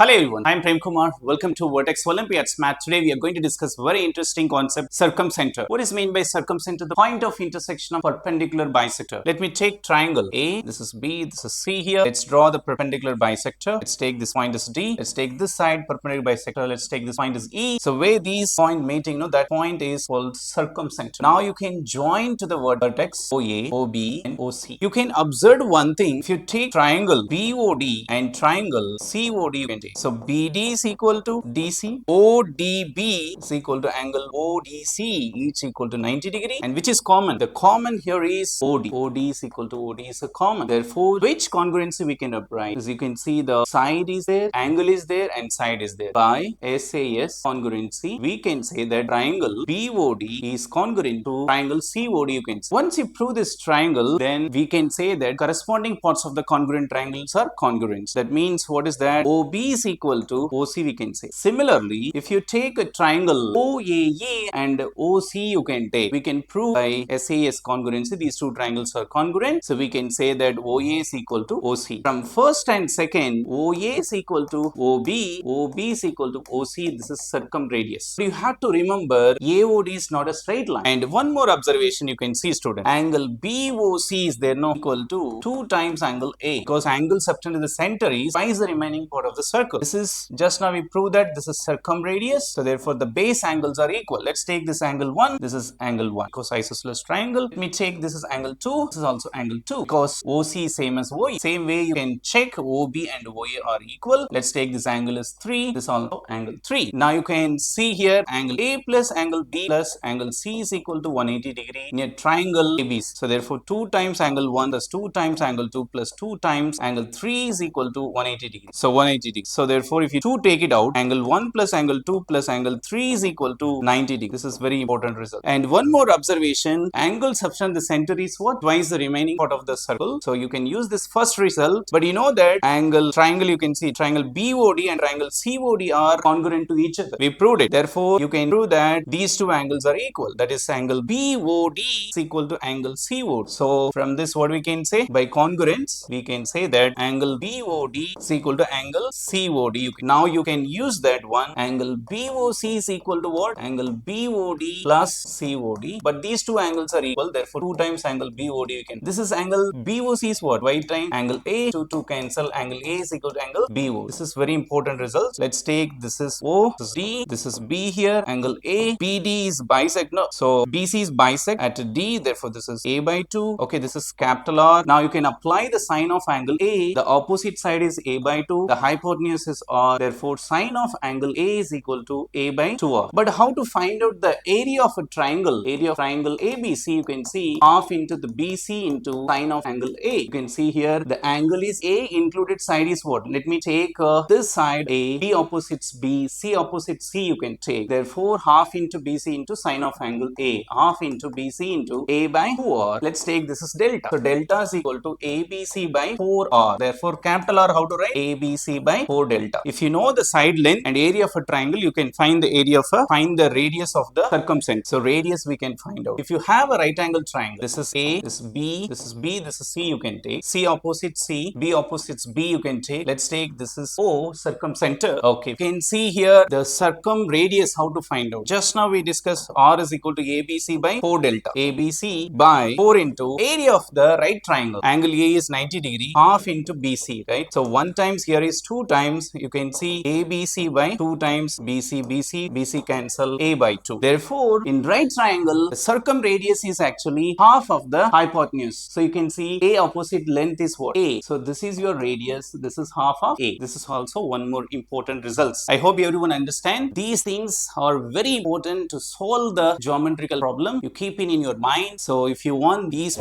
Hello everyone, I am Prem Kumar. Welcome to Vertex Olympiad-level. Today we are going to discuss a very interesting concept, circumcenter. What is meant by circumcenter? The point of intersection of perpendicular bisector. Let me take triangle A, this is B, this is C here. Let's draw the perpendicular bisector. Let's take this point as D. Let's take this side perpendicular bisector. Let's take this point as E. So where these point meeting, that point is called circumcenter. Now you can join to the vertex OA, OB and OC. You can observe one thing. If you take triangle BOD and triangle COD, you can take. So BD is equal to DC, ODB is equal to angle ODC, each equal to 90 degree, and which is common? The common here is OD. OD is equal to OD is a common. Therefore, which congruency we can apply? As you can see, the side is there, angle is there, and side is there. By SAS congruency, we can say that triangle BOD is congruent to triangle COD. You can say. Once you prove this triangle, then we can say that corresponding parts of the congruent triangles are congruent. That means what is that? OB is equal to OC, we can say. Similarly, if you take a triangle OAE and OC, you can take. We can prove by SAS congruency these two triangles are congruent. So we can say that OA is equal to OC. From first and second, OA is equal to OB, OB is equal to OC. This is circumradius. You have to remember AOD is not a straight line. And one more observation you can see, student. Angle BOC is there now equal to 2 times angle A, because angle subtended to the center is twice the remaining part of the circle. This is just now we prove that this is circumradius. So therefore the base angles are equal. Let's take this angle 1. This is angle 1 because isosceles triangle. Let me take this is angle 2. This is also angle 2 because OC is same as OE. Same way you can check OB and OA are equal. Let's take this angle is 3. This also angle 3. Now you can see here angle A plus angle B plus angle C is equal to 180 degree in a triangle ABC. So therefore 2 times angle 1 plus 2 times angle 2 plus 2 times angle 3 is equal to 180 degree. So 180 degree. So therefore if you 2 take it out, angle 1 plus angle 2 plus angle 3 is equal to 90 degree. This is very important result. And one more observation, angle subtending the center is what? Twice the remaining part of the circle. So you can use this first result, but you know that angle triangle, you can see triangle BOD and triangle COD are congruent to each other. We proved it. Therefore, you can prove that these two angles are equal. That is angle BOD is equal to angle COD. So from this what we can say? By congruence, we can say that angle BOD is equal to angle COD. Now you can use that one. Angle BOC is equal to what? Angle BOD plus COD. But these two angles are equal. Therefore, 2 times angle BOD you can. This is angle BOC is what? Y times angle A. 2 cancel. Angle A is equal to angle BO. This is very important result. Let's take this is O, this is D, this is B here. Angle A, BD is bisect. No. So BC is bisect at D. Therefore, this is A by 2. Okay, this is capital R. Now you can apply the sine of angle A. The opposite side is A by 2. The hypotenuse is R. Therefore, sine of angle A is equal to A by 2R. But how to find out the area of a triangle? Area of triangle ABC, you can see half into the BC into sine of angle A. You can see here the angle is A, included side is what? Let me take this side A, B opposites B, C opposite C you can take. Therefore, half into BC into sine of angle A. Half into BC into A by 2R. Let's take this is delta. So delta is equal to ABC by 4R. Therefore, capital R, how to write? ABC by 4 delta. If you know the side length and area of a triangle, you can find the area of find the radius of the circumcenter. So radius we can find out. If you have a right angle triangle, this is A, this is B, this is B, this is C, you can take. C opposite C, B opposites B, you can take. Let's take this is O, circumcenter. Okay, you can see here the circumradius, how to find out. Just now we discussed R is equal to ABC by 4 delta. ABC by 4 into area of the right triangle. Angle A is 90 degree, half into BC, right? So 1 times here is 2 times, you can see ABC by 2 times BC, BC cancel, A by 2. Therefore, in right triangle, the circumradius is actually half of the hypotenuse. So you can see A opposite length is what? A. So this is your radius, this is half of A. This is also one more important results. I hope everyone understand. These things are very important to solve the geometrical problem. You keep it in your mind. So if you want these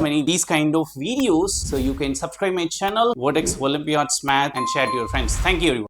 kind of videos, so you can subscribe my channel, Vertex Olympiad Math, and share to your friends. Thank you everyone.